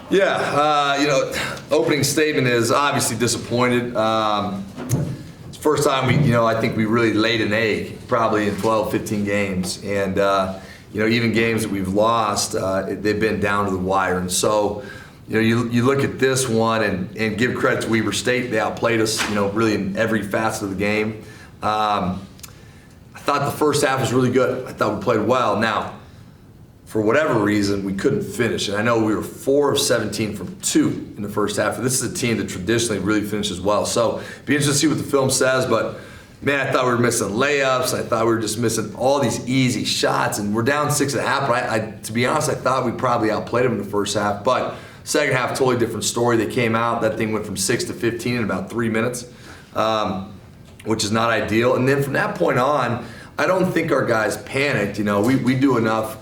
Yeah, opening statement is obviously disappointed. It's the first time I think we really laid an egg, probably in 12, 15 games. And, even games that we've lost, they've been down to the wire. And so, you look at this one and give credit to Weber State. They outplayed us, really in every facet of the game. I thought the first half was really good. I thought we played well. Now, for whatever reason, we couldn't finish. And I know we were 4 of 17 from 2 in the first half. This is a team that traditionally really finishes well. So be interested to see what the film says. But, man, I thought we were missing layups. I thought we were just missing all these easy shots. And we're down 6.5. But to be honest, I thought we probably outplayed them in the first half. But second half, totally different story. They came out. That thing went from 6 to 15 in about 3 minutes, which is not ideal. And then from that point on, I don't think our guys panicked. We do enough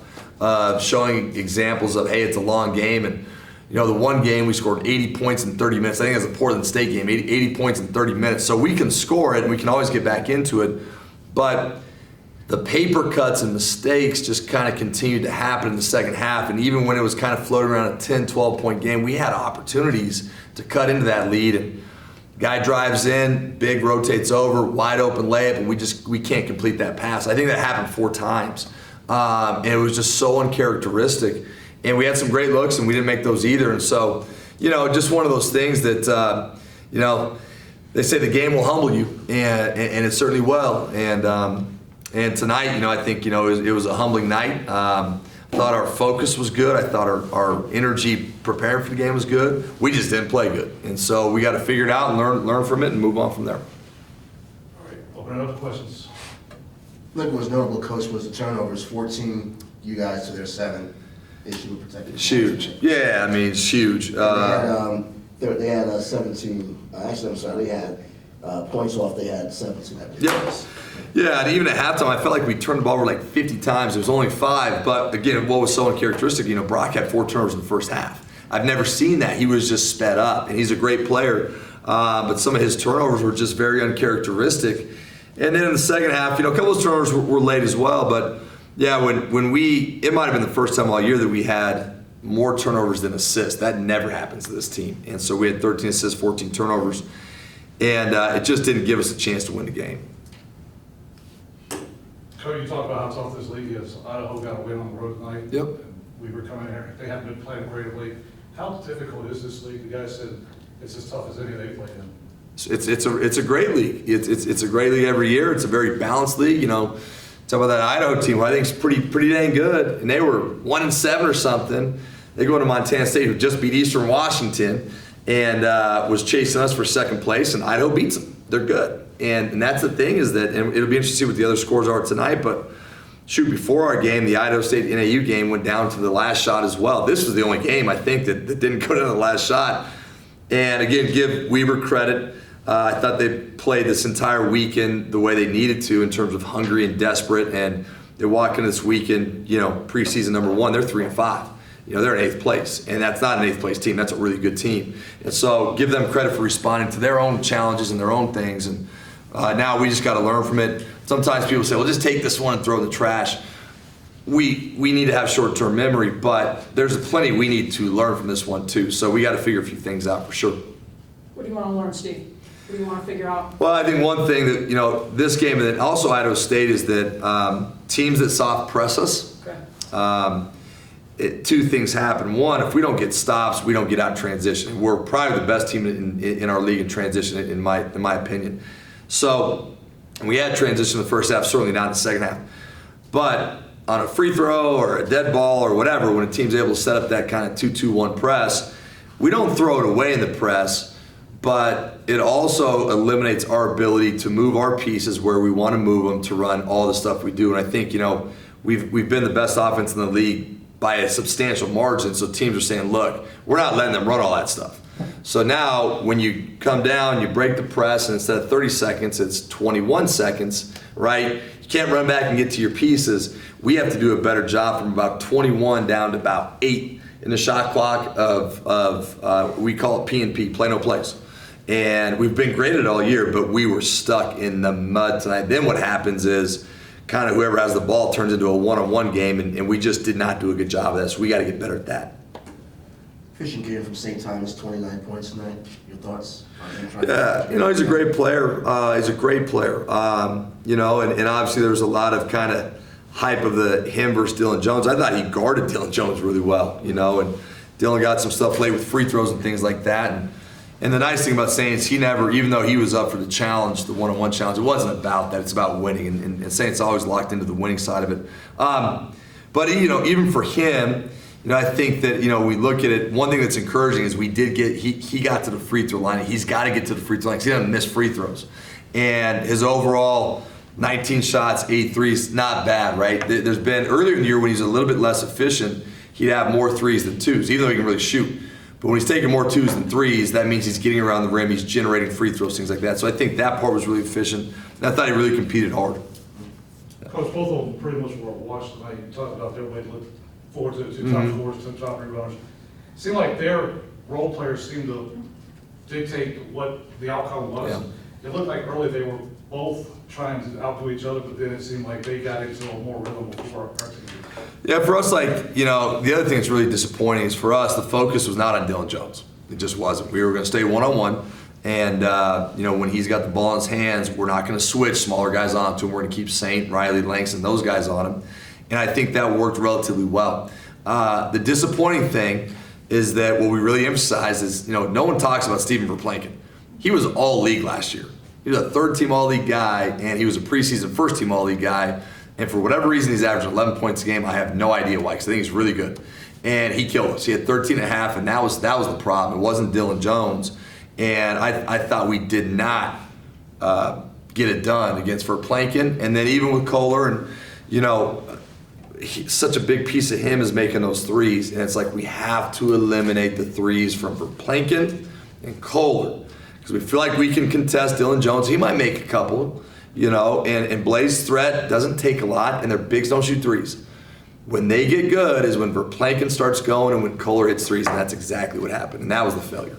showing examples of, hey, it's a long game. And, the one game we scored 80 points in 30 minutes. I think it was a Portland State game, 80 points in 30 minutes. So we can score it and we can always get back into it. But the paper cuts and mistakes just kind of continued to happen in the second half. And even when it was kind of floating around a 10, 12-point game, we had opportunities to cut into that lead. And guy drives in, big rotates over, wide open layup, and we can't complete that pass. I think that happened 4 times. And it was just so uncharacteristic. And we had some great looks, and we didn't make those either. And so, just one of those things that, they say the game will humble you, and it certainly will. And tonight, I think, it was a humbling night. I thought our focus was good. I thought our energy preparing for the game was good. We just didn't play good. And so we got to figure it out and learn from it and move on from there. All right, open it up to questions. I think what was notable, Coach, was the turnovers, 14 you guys to their 7. Issue with protected. It's huge. Yeah, it's huge. They had 17. Actually, I'm sorry. They had points off. They had 17. Yep. Yeah, and even at halftime, I felt like we turned the ball over like 50 times. It was only 5. But again, what was so uncharacteristic, Brock had 4 turnovers in the first half. I've never seen that. He was just sped up, and he's a great player. But some of his turnovers were just very uncharacteristic. And then in the second half, a couple of turnovers were late as well. But yeah, it might have been the first time all year that we had more turnovers than assists. That never happens to this team. And so we had 13 assists, 14 turnovers. And it just didn't give us a chance to win the game. Cody, you talked about how tough this league is. Idaho got a win on the road tonight. Yep. And we were coming here. They haven't been playing great of late. How difficult is this league? The guys said it's as tough as any they play in. It's a great league. It's a great league every year. It's a very balanced league. Talk about that Idaho team, who I think is pretty dang good, and they were 1-7 or something. They go to Montana State, who just beat Eastern Washington, and was chasing us for second place, and Idaho beats them. They're good, and that's the thing is that, and it'll be interesting to see what the other scores are tonight. But shoot, before our game, the Idaho State NAU game went down to the last shot as well. This was the only game I think that didn't go down to the last shot. And again, give Weber credit. I thought they played this entire weekend the way they needed to in terms of hungry and desperate. And they walk into this weekend, preseason number 1, they're 3-5. They're in 8th place. And that's not an 8th place team. That's a really good team. And so give them credit for responding to their own challenges and their own things. And now we just got to learn from it. Sometimes people say, well, just take this one and throw it in the trash. We need to have short-term memory, but there's plenty we need to learn from this one too. So we got to figure a few things out for sure. What do you want to learn, Steve? What do you want to figure out? Well, I think one thing that, this game, and then also Idaho State, is that teams that soft press us, Okay. 2 things happen. One, if we don't get stops, we don't get out in transition. We're probably the best team in our league in transition, in my opinion. So we had transition in the first half, certainly not in the second half. But on a free throw or a dead ball or whatever, when a team's able to set up that kind of 2-2-1 press, we don't throw it away in the press. But it also eliminates our ability to move our pieces where we want to move them to run all the stuff we do. And I think, we've been the best offense in the league by a substantial margin. So teams are saying, look, we're not letting them run all that stuff. So now when you come down, you break the press, and instead of 30 seconds, it's 21 seconds, right? You can't run back and get to your pieces. We have to do a better job from about 21 down to about 8 in the shot clock of we call it P&P, play no plays. And we've been graded all year, but we were stuck in the mud tonight. Then what happens is kind of whoever has the ball turns into a one-on-one game, and we just did not do a good job of that. So we got to get better at that. Fishing kid from St. Thomas, 29 points tonight. Your thoughts on him trying Yeah, he's a great player. He's a great player. And obviously there's a lot of kind of hype of him versus Dylan Jones. I thought he guarded Dylan Jones really well, and Dylan got some stuff late with free throws and things like that. And the nice thing about Saints, he never, even though he was up for the challenge, the one-on-one challenge, it wasn't about that. It's about winning, and Saints always locked into the winning side of it. But even for him, I think that we look at it. One thing that's encouraging is he got to the free throw line. He's got to get to the free throw line because he doesn't miss free throws. And his overall 19 shots, 8 threes, not bad, right? There's been earlier in the year when he's a little bit less efficient, he'd have more threes than twos, even though he can really shoot. But when he's taking more twos than threes, that means he's getting around the rim, he's generating free throws, things like that. So I think that part was really efficient. And I thought he really competed hard. Coach, both of them pretty much were a wash tonight. You talked about everybody looked forward to the two top scorers, two top rebounders. It seemed like their role players seemed to dictate what the outcome was. Yeah. It looked like early they were both trying to outdo each other, but then it seemed like they got into a more rhythm before our team. Yeah, for us, the other thing that's really disappointing is for us, the focus was not on Dylan Jones. It just wasn't. We were going to stay one-on-one, and, when he's got the ball in his hands, we're not going to switch smaller guys onto him. We're going to keep Saint, Riley, Langston, those guys on him. And I think that worked relatively well. The disappointing thing is that what we really emphasize is, no one talks about Steven Verplanken. He was all-league last year. He was a third-team all-league guy, and he was a preseason first-team all-league guy. And for whatever reason, he's averaging 11 points a game. I have no idea why, because I think he's really good. And he killed us. He had 13 and a half, and that was the problem. It wasn't Dylan Jones. And I thought we did not get it done against Verplanken. And then even with Kohler, and, such a big piece of him is making those threes. And it's like we have to eliminate the threes from Verplanken and Kohler. Because we feel like we can contest Dylan Jones. He might make a couple. And Blaze's threat doesn't take a lot, and their bigs don't shoot threes. When they get good is when Verplanken starts going and when Kohler hits threes, and that's exactly what happened, and that was the failure.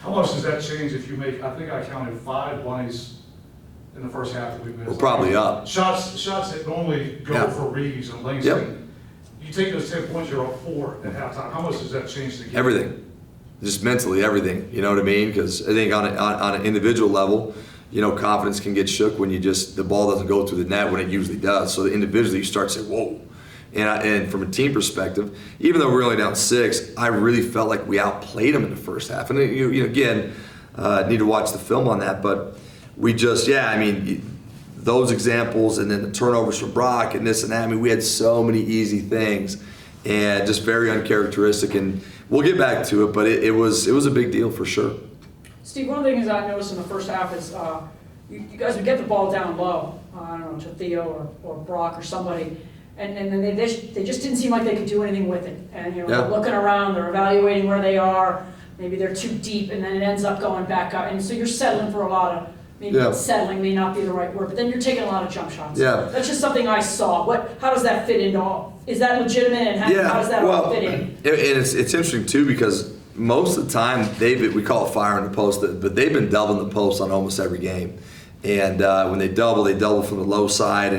How much does that change if you make, I think I counted 5 bunnies in the first half that we missed? We're probably up. Shots that normally go for Reeves and Langston. You take those 10 points, you're up 4 at halftime. How much does that change the game? Everything. Just mentally, everything. You know what I mean? Because I think on an individual level, confidence can get shook when the ball doesn't go through the net when it usually does. So individually, you start to say, whoa. And from a team perspective, even though we're only down 6, I really felt like we outplayed them in the first half. And again, need to watch the film on that. But we those examples and then the turnovers from Brock and this and that. We had so many easy things and just very uncharacteristic. And we'll get back to it, but it was a big deal for sure. Steve, one of the things I noticed in the first half is you guys would get the ball down low, I don't know, to Theo or Brock or somebody, and then they just didn't seem like they could do anything with it. And they're looking around, they're evaluating where they are, maybe they're too deep, and then it ends up going back up. And so you're settling for a lot of, settling may not be the right word, but then you're taking a lot of jump shots. Yeah. That's just something I saw. How does that fit into all? Is that legitimate, and how does that all fit in? And it's interesting too because most of the time, we call it fire in the post, but they've been doubling the post on almost every game. And when they double from the low side.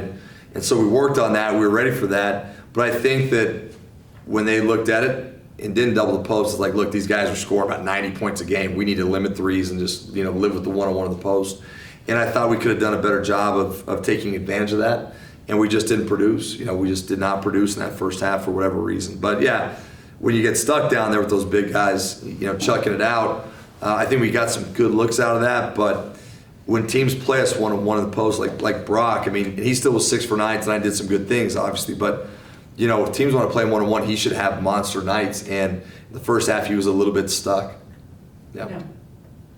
And so we worked on that. We were ready for that. But I think that when they looked at it and didn't double the post, it's like, look, these guys are scoring about 90 points a game. We need to limit threes and just live with the one-on-one of the post. And I thought we could have done a better job of taking advantage of that. And we just didn't produce. We just did not produce in that first half for whatever reason. But when you get stuck down there with those big guys, chucking it out, I think we got some good looks out of that. But when teams play us one-on-one in the post, like Brock, he still was 6 for 9 tonight, did some good things, obviously. But, if teams want to play one-on-one, he should have monster nights. And in the first half, he was a little bit stuck. Yeah.